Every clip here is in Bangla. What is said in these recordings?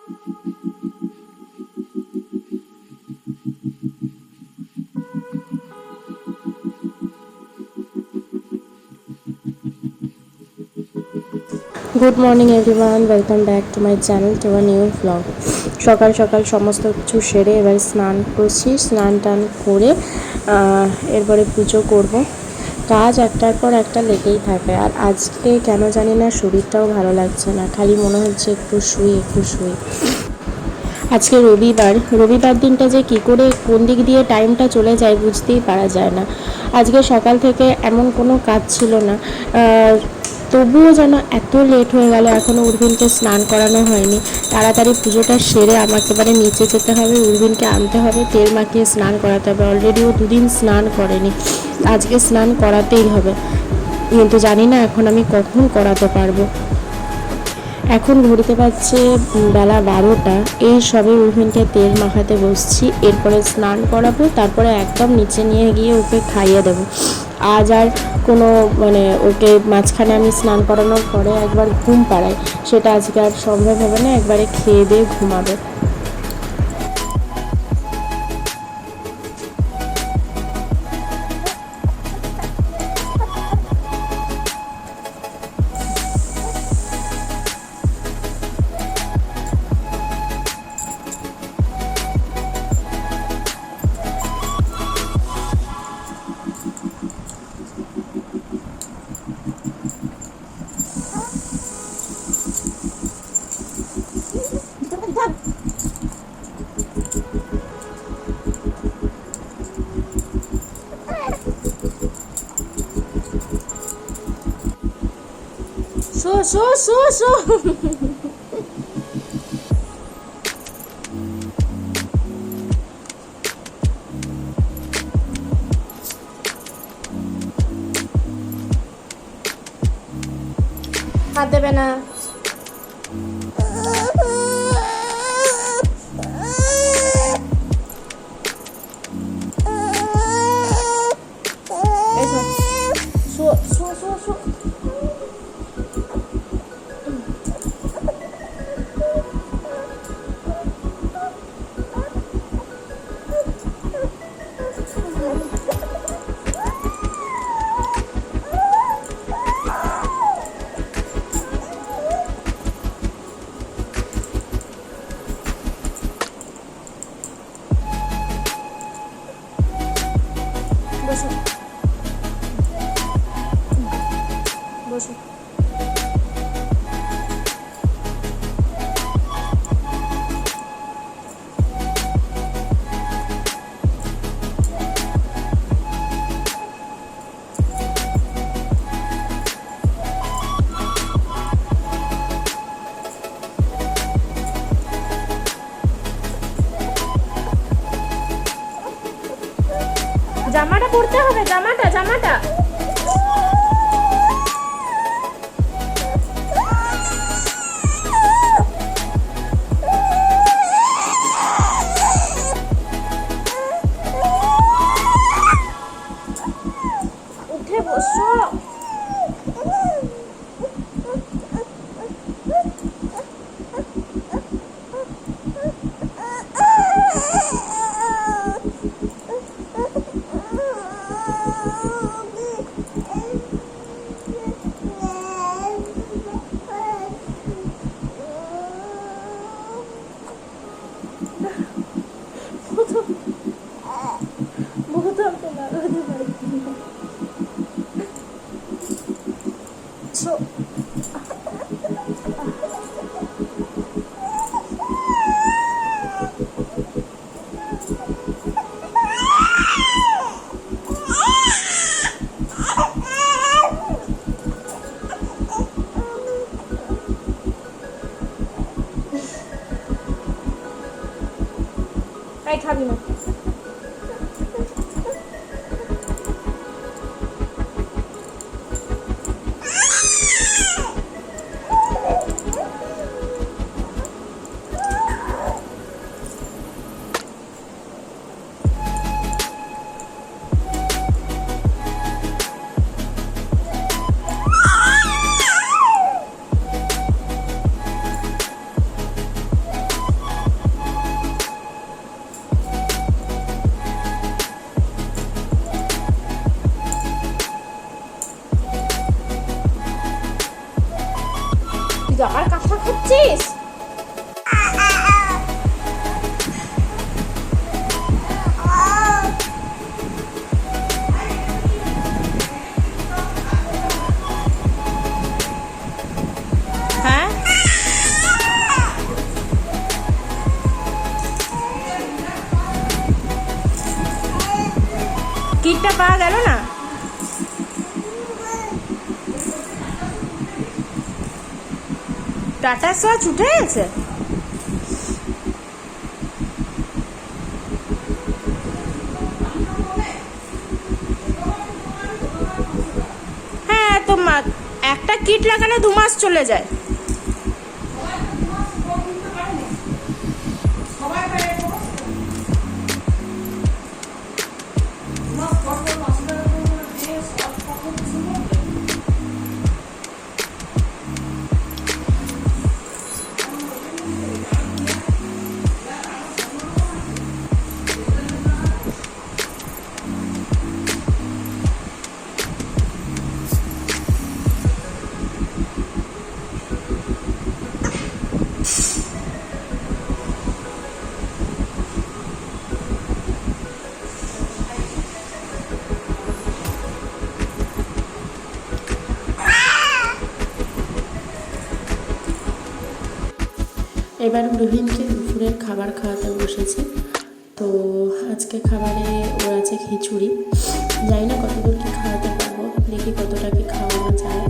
Good morning everyone, welcome back to my channel to a new blog. সকাল সকাল সমস্ত কিছু সেরে এবার স্নান করছি। স্নান টান করে এরপরে পুজো করব। কাজ একটার পর একটা লেগেই থাকে। আর আজকে কেন জানি না শরীরটাও ভালো লাগছে না, খালি মনে হচ্ছে একটু শুই। আজকে রবিবার দিনটা যে কী করে কোন দিক দিয়ে টাইমটা চলে যায় বুঝতেই পারা যায় না। আজকে সকাল থেকে এমন কোনো কাজ ছিল না, তবুও যেন এত লেট হয়ে গেল, এখনও উর্বিনকে স্নান করানো হয়নি। তাড়াতাড়ি পুজোটা সেরে আমাকে এবারে নিচে যেতে হবে, উর্বিনকে আনতে হবে, তেল মাখিয়ে স্নান করাতে হবে। অলরেডি ও দুদিন স্নান করেনি, আজকে স্নান করাতেই হবে। কিন্তু জানি না এখন আমি কখন করাতে পারবো। এখন ঘুরতে পারছে বেলা 12টা, এই সবে উর্বিনকে তেল মাখাতে বসছি। এরপরে স্নান করাবো, তারপরে একদম নিচে নিয়ে গিয়ে ওকে খাইয়ে দেবো। আজ আর কোনো ওকে মাঝখানে আমি স্নান করানোর পরে একবার ঘুম পাড়াই, সেটা আজকে আর সম্ভব হবে না। একবারে খেয়ে দিয়ে ঘুমাবে। শো হাত দেবে না। বসো বসো। জামাটা পরতে হবে, জামাটা উঠে বসো। তাই খাবি না। খাচ্ছিস? হ্যাঁ, কিটটা পাওয়া গেল না? টাটা সচ উঠে গেছে। হ্যাঁ, তো একটা কিট লাগালে 2 মাস চলে যায়। এবার রুহিনকে দুপুরের খাবার খাওয়াতে বসেছি। তো আজকে খাবারে ওর আছে খিচুড়ি। জানি না কতদূর কী খাওয়াতে পারবো, দেখি কতটা কি খাওয়ানো যায়।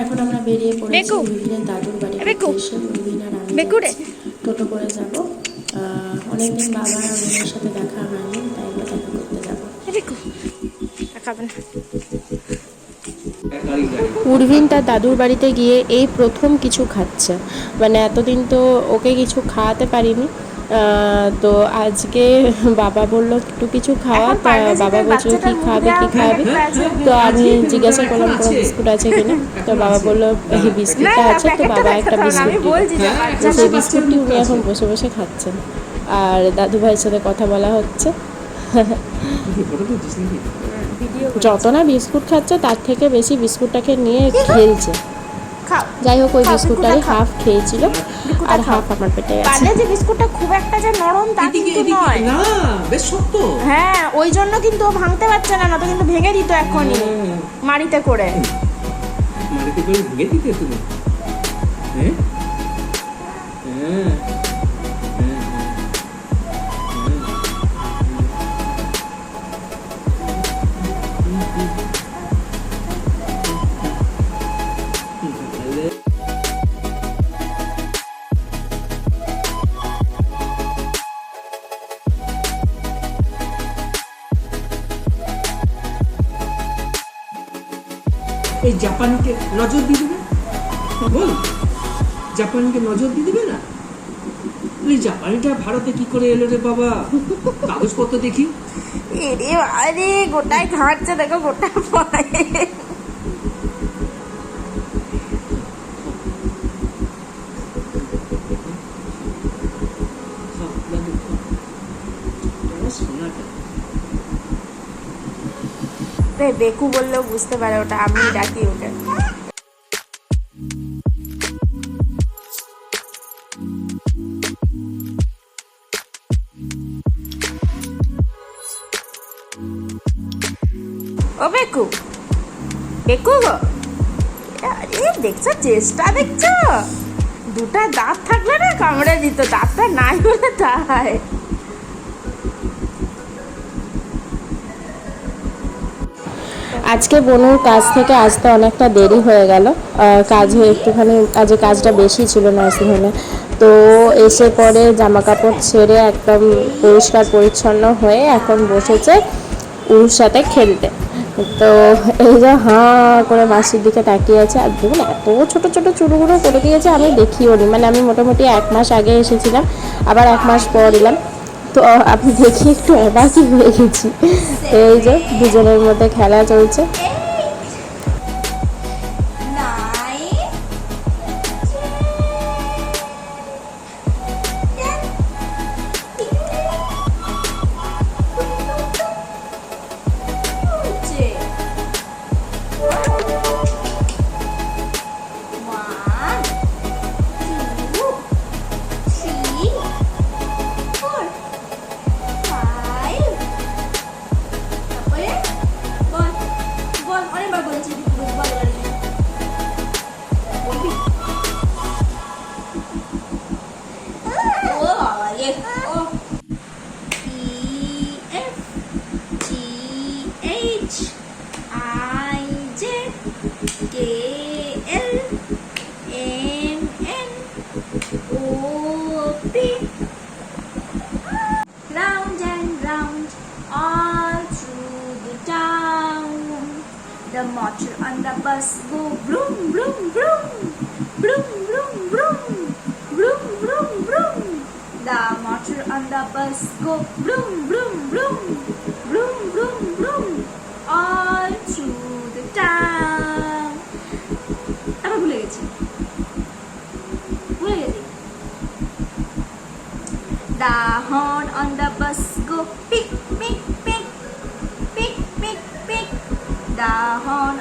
এখন আমরা বেরিয়ে পড়েছি রুবিনের দাদুর বাড়িতে এসে। রুবিন আর আমি টোটো করে যাব। অনেকদিন বাবা আর রুবিনের সাথে দেখা হয়নি, তাই আমরা দেখা করতে যাবো। উর্ভিন তার দাদুর বাড়িতে গিয়ে এই প্রথম কিছু খাচ্ছে, মানে এতদিন তো ওকে কিছু খাওয়াতে পারিনি। তো আজকে বাবা বললো একটু কিছু খাওয়া, তা বাবা বলছিল কী খাবে কী খাবে। তো আমি জিজ্ঞাসা করলাম কোনো বিস্কুট আছে কিনা। তো বাবা বললো এই বিস্কুটটা আছে। তো বাবা একটা বিস্কুট দিল, তো সেই বিস্কুটটি উনি এখন বসে বসে খাচ্ছেন আর দাদু ভাইয়ের সাথে কথা বলা হচ্ছে। যত না বিস্কুট খাচ্ছে তার থেকে বেশি বিস্কুটটাকে নিয়ে খেলছে। যাই হোক, ওই বিস্কুটটারই হাফ খেয়েছিল আর হাফ আমার পেটে গেছে। যে বিস্কুটটা খুব একটা যে নরম তা কিন্তু নয়, না বেশ শক্ত। হ্যাঁ, ওই জন্য কিন্তু ও ভাঙতে পারছে না, তো কিন্তু ভেঙে দিত এখনই মাড়িতে করে ভেঙে দিতে তুমি। হ্যাঁ হ্যাঁ এই জাপানকে নজর দিয়ে দেবে, বল জাপানকে নজর দিয়ে দেবে না? এই জাপানিটা ভারতে কি করে এলো রে বাবা? কাগজপত্র দেখি। আরে গোটায় ঘাঁটছে, দেখো গোটা পায়ে। বেকু বললেও বুঝতে পারে ওটা আমি ডাকি ওকে। ও বেকু, বেকু গো, আরে দেখছো চেষ্টা, দেখছো দুটা দাঁত থাকলে না কামড়ে দিত, দাঁতটা নাই বলে তাই। আজকে বনুর কাজ থেকে আসতে অনেকটা দেরি হয়ে গেল, কাজ হয়ে একটুখানি আজকে কাজটা বেশি ছিল নার্সিংহোমে। তো এসে পরে জামা কাপড় ছেড়ে একদম পরিষ্কার পরিচ্ছন্ন হয়ে এখন বসেছে উরুর সাথে খেলতে। তো এই যে হাঁ করে মাসির দিকে তাকিয়ে আছে, আর দেখুন এত ছোট ছোট চুলগুলো করে দিয়েছে, আমি দেখিও নি, মানে আমি মোটামুটি 1 মাস আগে এসেছিলাম, আবার 1 মাস পর এলাম, তো আমি দেখি একটু অবাকই হয়ে গেছি। তো এই যে দুজনের মধ্যে খেলা চলছে। Round and round all through the town. The motor on the bus go vroom vroom vroom, vroom vroom vroom, vroom vroom vroom. The motor on the bus go vroom vroom vroom, vroom vroom vroom, all through the town. আবার ভুলে গেছি, ভুলে গেছি। The horn on the bus go pick, pick, pick, pick, pick, pick. The horn.